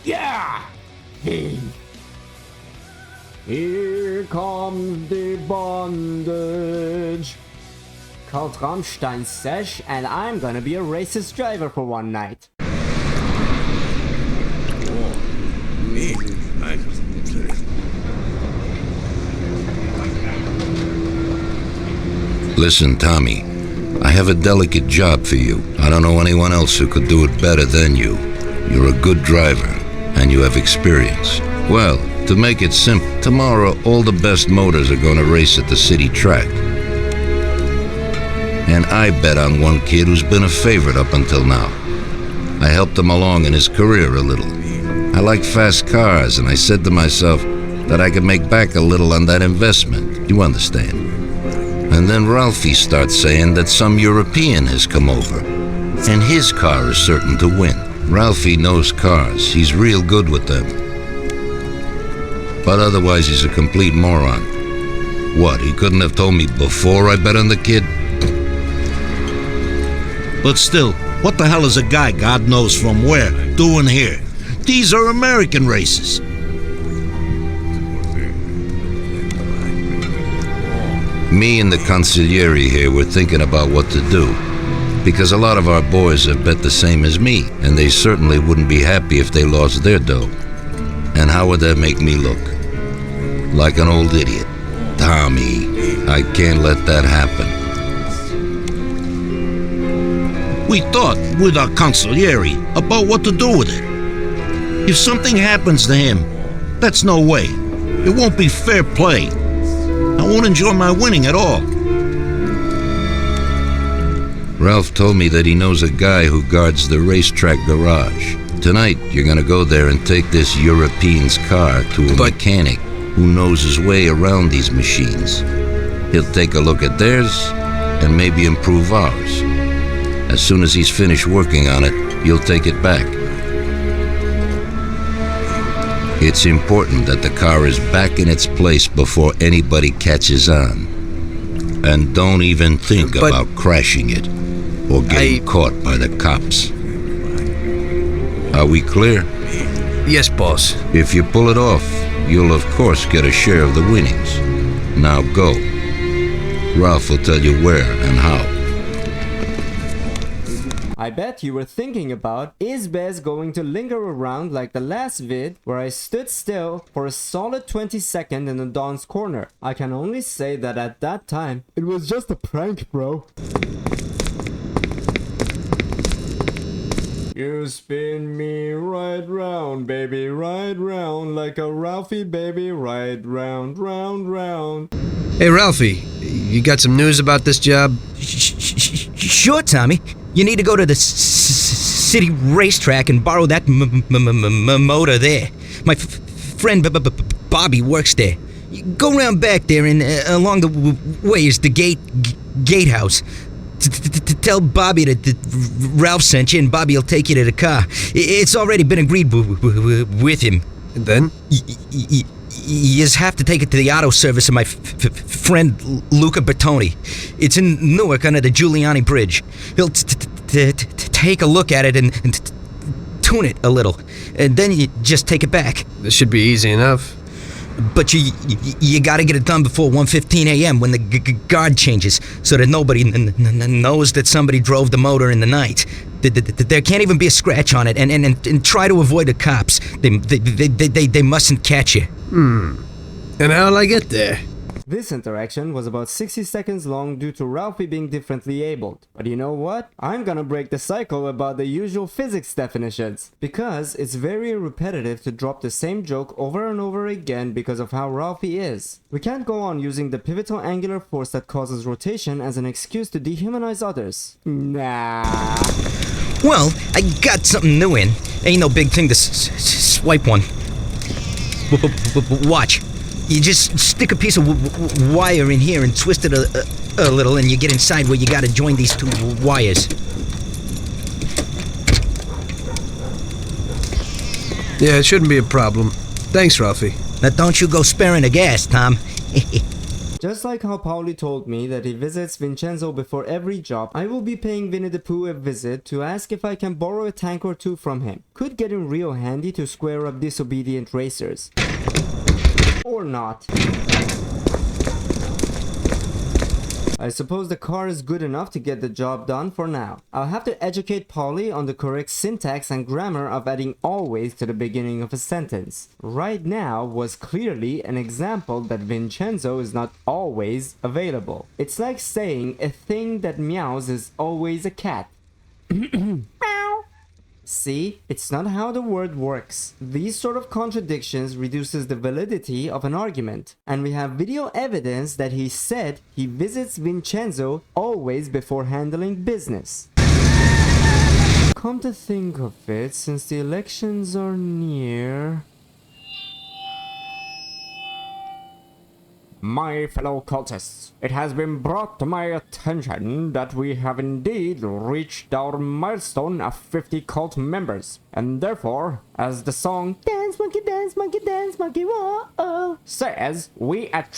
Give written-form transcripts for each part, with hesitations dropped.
Yeah! Hey. Here comes the bondage. Called Rammstein Sesh, and I'm gonna be a racist driver for one night. Listen, Tommy, I have a delicate job for you. I don't know anyone else who could do it better than you. You're a good driver, and you have experience. Well, to make it simple, tomorrow all the best motors are going to race at the city track. And I bet on one kid who's been a favorite up until now. I helped him along in his career a little. I like fast cars, and I said to myself that I could make back a little on that investment. You understand? And then Ralphie starts saying that some European has come over, and his car is certain to win. Ralphie knows cars. He's real good with them. But otherwise, he's a complete moron. What, he couldn't have told me before I bet on the kid? But still, what the hell is a guy, God knows from where, doing here? These are American races. Me and the consigliere here were thinking about what to do, because a lot of our boys have bet the same as me, and they certainly wouldn't be happy if they lost their dough. And how would that make me look? Like an old idiot. Tommy, I can't let that happen. We thought with our consigliere about what to do with it. If something happens to him, that's no way. It won't be fair play. I won't enjoy my winning at all. Ralph told me that he knows a guy who guards the racetrack garage. Tonight, you're gonna go there and take this European's car to a mechanic who knows his way around these machines. He'll take a look at theirs and maybe improve ours. As soon as he's finished working on it, you'll take it back. It's important that the car is back in its place before anybody catches on. And don't even think about crashing it or getting caught by the cops. Are we clear? Yes, boss. If you pull it off, you'll of course get a share of the winnings. Now go. Ralph will tell you where and how. I bet you were thinking about, is Bez going to linger around like the last vid where I stood still for a solid 20 seconds in the Don's corner? I can only say that at that time, it was just a prank, bro. You spin me right round, baby, right round, like a Ralphie, baby, right round, round, round. Hey, Ralphie, you got some news about this job? Sure, Tommy. You need to go to the city racetrack and borrow that motor there. My friend Bobby works there. You go around back there and along the way is the gatehouse. Tell Bobby that Ralph sent you and Bobby will take you to the car. It's already been agreed with him. And then? You just have to take it to the auto service of my friend Luca Bertoni. It's in Newark under the Giuliani Bridge. He'll take a look at it and tune it a little. And then you just take it back. This should be easy enough. But you gotta get it done before 1:15 a.m. when the guard changes, so that nobody knows that somebody drove the motor in the night. There can't even be a scratch on it, and try to avoid the cops. They mustn't catch you. And how'll I get there? This interaction was about 60 seconds long due to Ralphie being differently abled. But you know what? I'm gonna break the cycle about the usual physics definitions. Because it's very repetitive to drop the same joke over and over again because of how Ralphie is. We can't go on using the pivotal angular force that causes rotation as an excuse to dehumanize others. Nah. Well, I got something new in. Ain't no big thing to swipe one. Watch. You just stick a piece of wire in here and twist it a little, and you get inside where you gotta join these two wires. Yeah, it shouldn't be a problem. Thanks, Ralphie. Now don't you go sparing the gas, Tom. Just like how Pauli told me that he visits Vincenzo before every job, I will be paying Winnie the Pooh a visit to ask if I can borrow a tank or two from him. Could get in real handy to square up disobedient racers. Or not. I suppose the car is good enough to get the job done for now. I'll have to educate Polly on the correct syntax and grammar of adding always to the beginning of a sentence. Right now was clearly an example that Vincenzo is not always available. It's like saying a thing that meows is always a cat. See, it's not how the word works. These sort of contradictions reduces the validity of an argument. And we have video evidence that he said he visits Vincenzo always before handling business. Come to think of it, since the elections are near... My fellow cultists, it has been brought to my attention that we have indeed reached our milestone of 50 cult members, and therefore, as the song Dance Monkey, whoa says, we at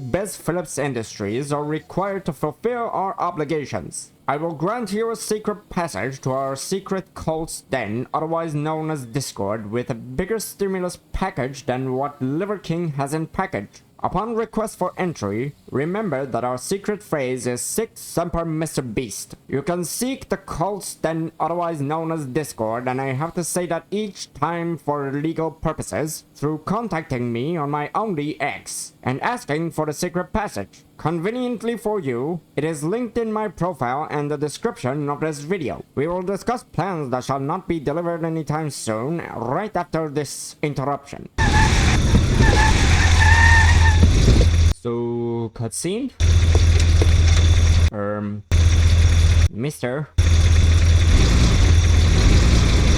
Bez Phillips Industries are required to fulfill our obligations. I will grant you a secret passage to our secret cult's den, otherwise known as Discord, with a bigger stimulus package than what Liver King has in package. Upon request for entry, remember that our secret phrase is Sic Semper Mr. Beast. You can seek the cult's den, otherwise known as Discord, and I have to say that each time for legal purposes, through contacting me on my only X, and asking for the secret passage. Conveniently for you, it is linked in my profile and the description of this video. We will discuss plans that shall not be delivered anytime soon, right after this interruption. So, cutscene? Mister?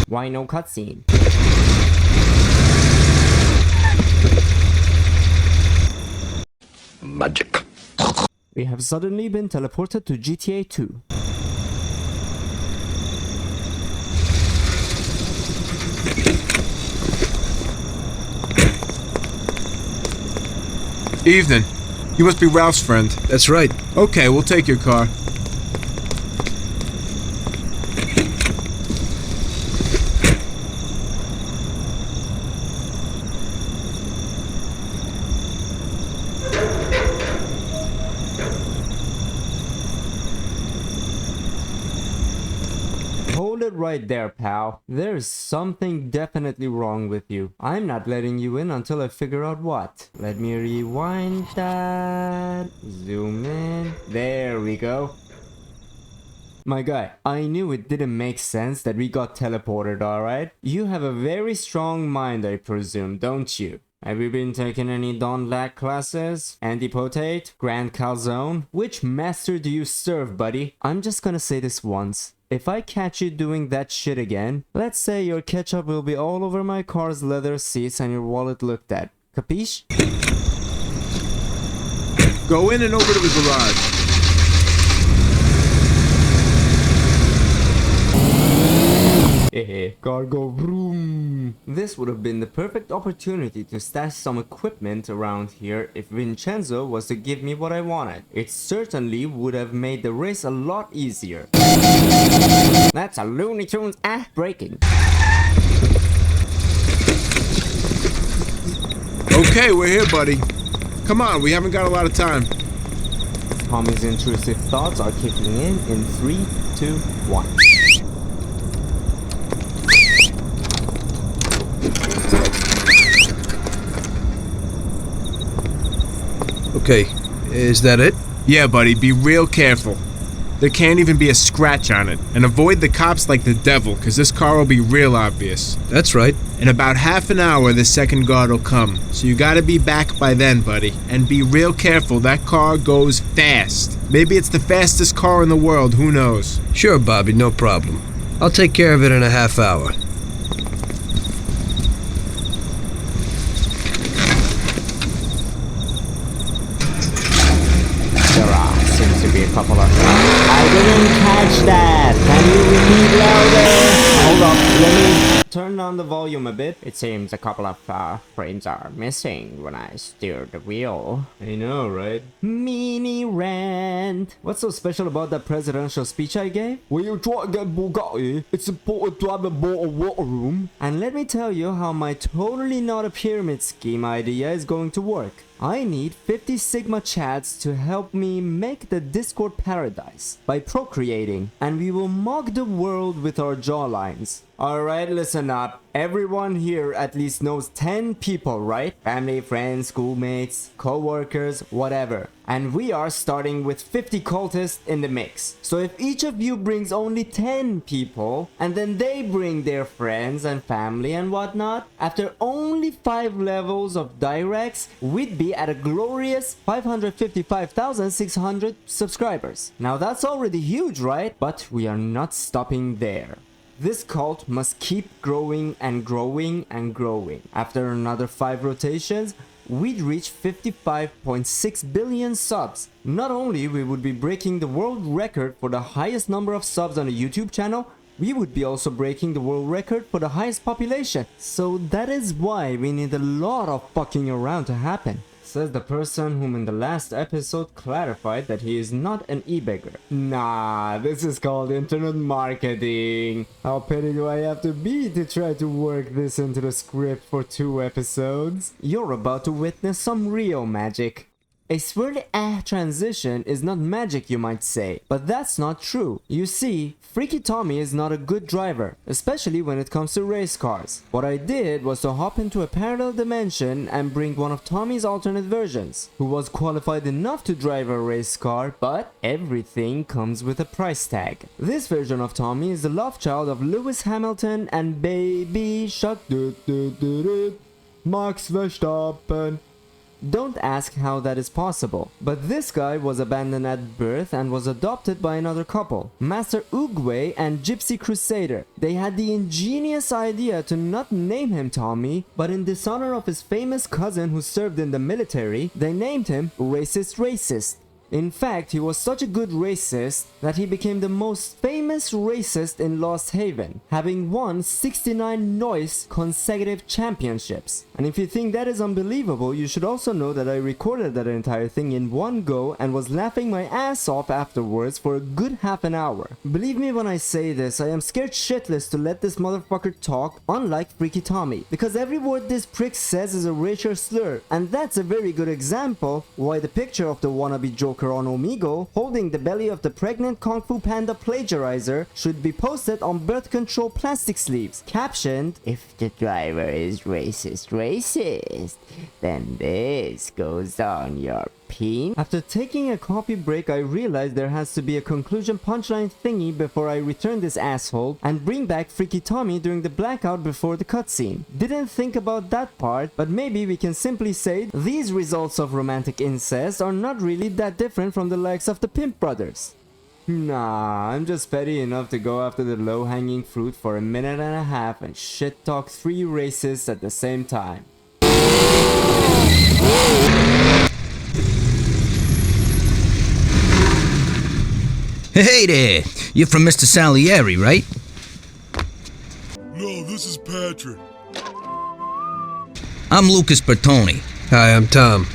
Why no cutscene? Magic. We have suddenly been teleported to GTA 2. Evening. You must be Ralph's friend. That's right. Okay, we'll take your car. Hold it right there, pal. There's something definitely wrong with you. I'm not letting you in until I figure out what. Let me rewind that. Zoom in. There we go. My guy, I knew it didn't make sense that we got teleported, alright? You have a very strong mind, I presume, don't you? Have you been taking any Don Lack classes? Antipotate? Grand Calzone? Which master do you serve, buddy? I'm just gonna say this once. If I catch you doing that shit again, let's say your ketchup will be all over my car's leather seats and your wallet looked at. Capiche? Go in and over to the garage. Car go vroom. This would have been the perfect opportunity to stash some equipment around here if Vincenzo was to give me what I wanted. It certainly would have made the race a lot easier. That's a Looney Tunes breaking. Okay, we're here, buddy. Come on, we haven't got a lot of time. Tommy's intrusive thoughts are kicking in 3, 2, 1. Okay, is that it? Yeah, buddy, be real careful. There can't even be a scratch on it. And avoid the cops like the devil, cause this car will be real obvious. That's right. In about half an hour, the second guard will come. So you gotta be back by then, buddy. And be real careful, that car goes fast. Maybe it's the fastest car in the world, who knows? Sure, Bobby, no problem. I'll take care of it in a half hour. Seems to be a couple of... I didn't catch that! Can you repeat louder? Hold up, let me turn down the volume a bit. It seems a couple of frames are missing when I steer the wheel. I know, right? Mini rant. What's so special about that presidential speech I gave? When you try to get Bugatti, it's important to have a bottled water room. And let me tell you how my totally not a pyramid scheme idea is going to work. I need 50 Sigma chats to help me make the Discord paradise by procreating, and we will mock the world with our jawlines. Alright, listen up. Everyone here at least knows 10 people, right? Family, friends, schoolmates, co-workers, whatever. And we are starting with 50 cultists in the mix. So if each of you brings only 10 people, and then they bring their friends and family and whatnot, after only 5 levels of directs, we'd be at a glorious 555,600 subscribers. Now that's already huge, right? But we are not stopping there. This cult must keep growing and growing and growing. After another 5 rotations, we'd reach 55.6 billion subs. Not only we would be breaking the world record for the highest number of subs on a YouTube channel, we would be also breaking the world record for the highest population. So that is why we need a lot of fucking around to happen. Says the person whom in the last episode clarified that he is not an e-beggar. Nah, this is called internet marketing. How petty do I have to be to try to work this into the script for 2 episodes? You're about to witness some real magic. A swirly transition is not magic, you might say, but that's not true. You see, Freaky Tommy is not a good driver, especially when it comes to race cars. What I did was to hop into a parallel dimension and bring one of Tommy's alternate versions, who was qualified enough to drive a race car, but everything comes with a price tag. This version of Tommy is the love child of Lewis Hamilton and Baby Shark Max Verstappen. Don't ask how that is possible, but this guy was abandoned at birth and was adopted by another couple, Master Oogway and Gypsy Crusader. They had the ingenious idea to not name him Tommy, but in dishonor of his famous cousin who served in the military, they named him Racist. In fact, he was such a good racist that he became the most famous racist in Lost Haven, having won 69 noise consecutive championships. And if you think that is unbelievable, you should also know that I recorded that entire thing in one go and was laughing my ass off afterwards for a good half an hour. Believe me when I say this, I am scared shitless to let this motherfucker talk, unlike Freaky Tommy, because every word this prick says is a racial slur, and that's a very good example why the picture of the wannabe Joker on Omegle holding the belly of the pregnant Kung Fu Panda plagiarizer should be posted on birth control plastic sleeves, captioned, "If the driver is racist, then this goes on your peen." After taking a coffee break, I realized there has to be a conclusion punchline thingy before I return this asshole and bring back Freaky Tommy during the blackout before the cutscene. Didn't think about that part, but maybe we can simply say these results of romantic incest are not really that different from the likes of the Pimp Brothers. Nah, I'm just petty enough to go after the low-hanging fruit for a minute and a half and shit talk 3 racists at the same time. Hey there! You're from Mr. Salieri, right? No, this is Patrick. I'm Lucas Bertoni. Hi, I'm Tom.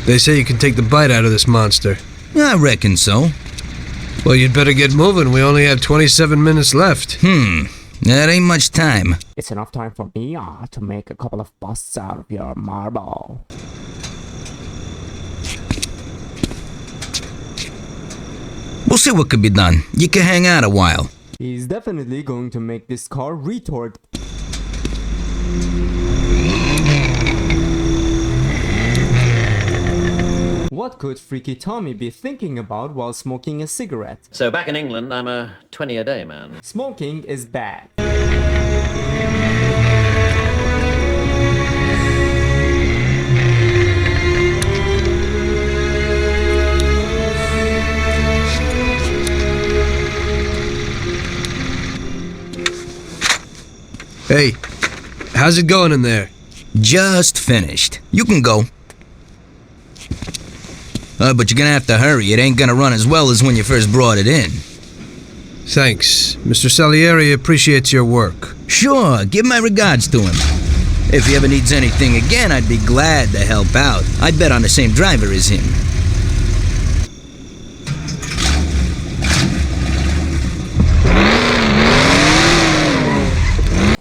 They say you can take the bite out of this monster. I reckon so. Well, you'd better get moving. We only have 27 minutes left. That ain't much time. It's enough time for me to make a couple of busts out of your marble. We'll see what could be done. You can hang out a while. He's definitely going to make this car retort. What could Freaky Tommy be thinking about while smoking a cigarette? So back in England, I'm a 20 a day man. Smoking is bad. Hey, how's it going in there? Just finished. You can go. But you're gonna have to hurry. It ain't gonna run as well as when you first brought it in. Thanks. Mr. Salieri appreciates your work. Sure, give my regards to him. If he ever needs anything again, I'd be glad to help out. I'd bet on the same driver as him.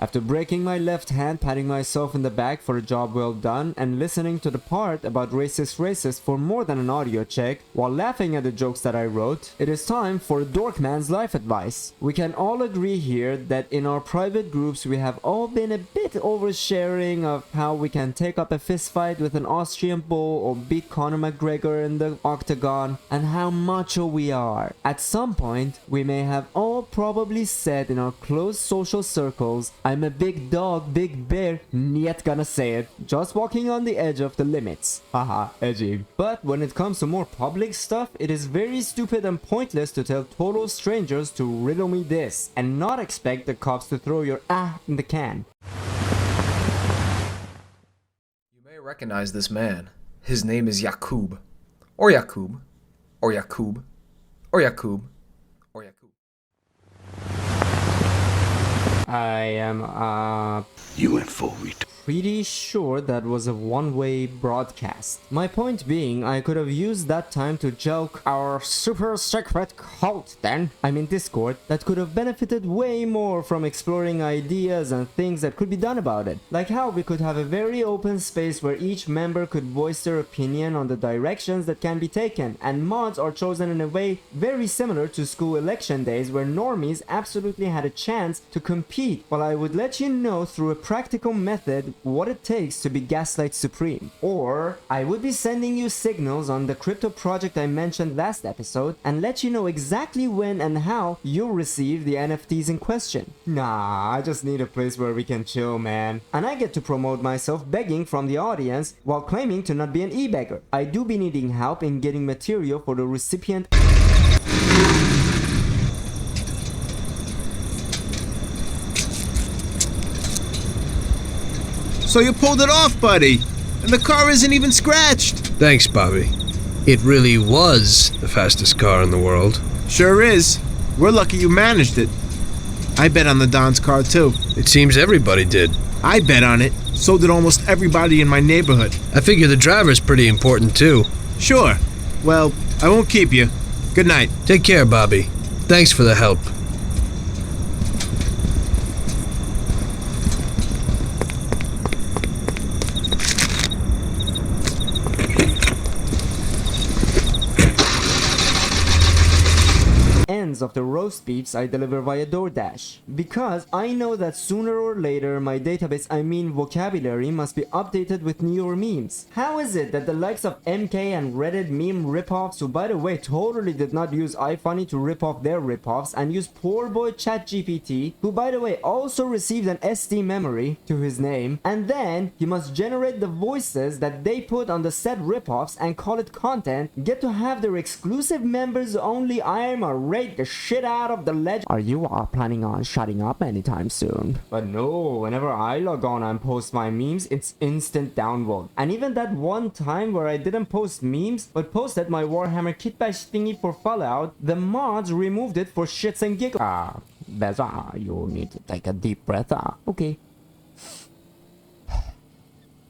After breaking my left hand, patting myself in the back for a job well done, and listening to the part about racist for more than an audio check, while laughing at the jokes that I wrote, it is time for Dorkman's life advice. We can all agree here that in our private groups we have all been a bit oversharing of how we can take up a fist fight with an Austrian bull or beat Conor McGregor in the octagon, and how macho we are. At some point, we may have all probably said in our close social circles, I'm a big dog, big bear, yet gonna say it, just walking on the edge of the limits. Haha, edgy. But when it comes to more public stuff, it is very stupid and pointless to tell total strangers to riddle me this, and not expect the cops to throw your in the can. You may recognize this man. His name is Yakoob. Or Yakoob. Or Yakoob. Or Yakoob. Or Yakoob. I am, You went full retard. pretty sure that was a one-way broadcast. My point being, I could have used that time to joke our super secret cult then, Discord, that could have benefited way more from exploring ideas and things that could be done about it. Like how we could have a very open space where each member could voice their opinion on the directions that can be taken, and mods are chosen in a way very similar to school election days where normies absolutely had a chance to compete, while I would let you know through a practical method what it takes to be Gaslight Supreme. Or I would be sending you signals on the crypto project I mentioned last episode and let you know exactly when and how you'll receive the NFTs in question. Nah, I just need a place where we can chill, man. And I get to promote myself begging from the audience while claiming to not be an e-beggar. I do be needing help in getting material for the recipient. So you pulled it off, buddy. And the car isn't even scratched. Thanks, Bobby. It really was the fastest car in the world. Sure is. We're lucky you managed it. I bet on the Don's car, too. It seems everybody did. I bet on it. So did almost everybody in my neighborhood. I figure the driver's pretty important, too. Sure. Well, I won't keep you. Good night. Take care, Bobby. Thanks for the help. Of the roast beefs I deliver via DoorDash, because I know that sooner or later my database, vocabulary, must be updated with newer memes. How is it that the likes of MK and Reddit meme ripoffs, who by the way totally did not use iFunny to rip off their ripoffs and use poor boy ChatGPT, who by the way also received an SD memory to his name, and then he must generate the voices that they put on the said ripoffs and call it content, get to have their exclusive members only rate the shit out of the legend? Are you all planning on shutting up anytime soon? But no, whenever I log on and post my memes, it's instant downvote. And even that one time where I didn't post memes, but posted my Warhammer kitbash thingy for Fallout, the mods removed it for shits and giggles. Beza, you need to take a deep breath. Okay.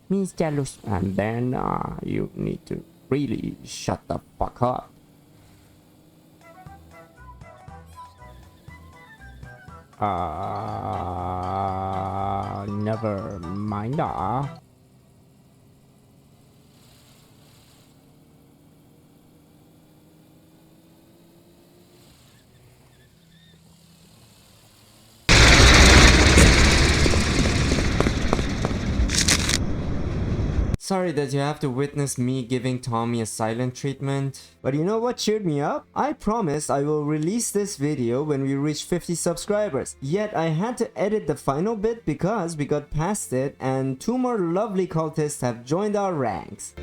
Means jealous. And then you need to really shut the fuck up. Never mind. Sorry that you have to witness me giving Tommy a silent treatment. But you know what cheered me up? I promised I will release this video when we reach 50 subscribers. Yet I had to edit the final bit because we got past it and 2 more lovely cultists have joined our ranks.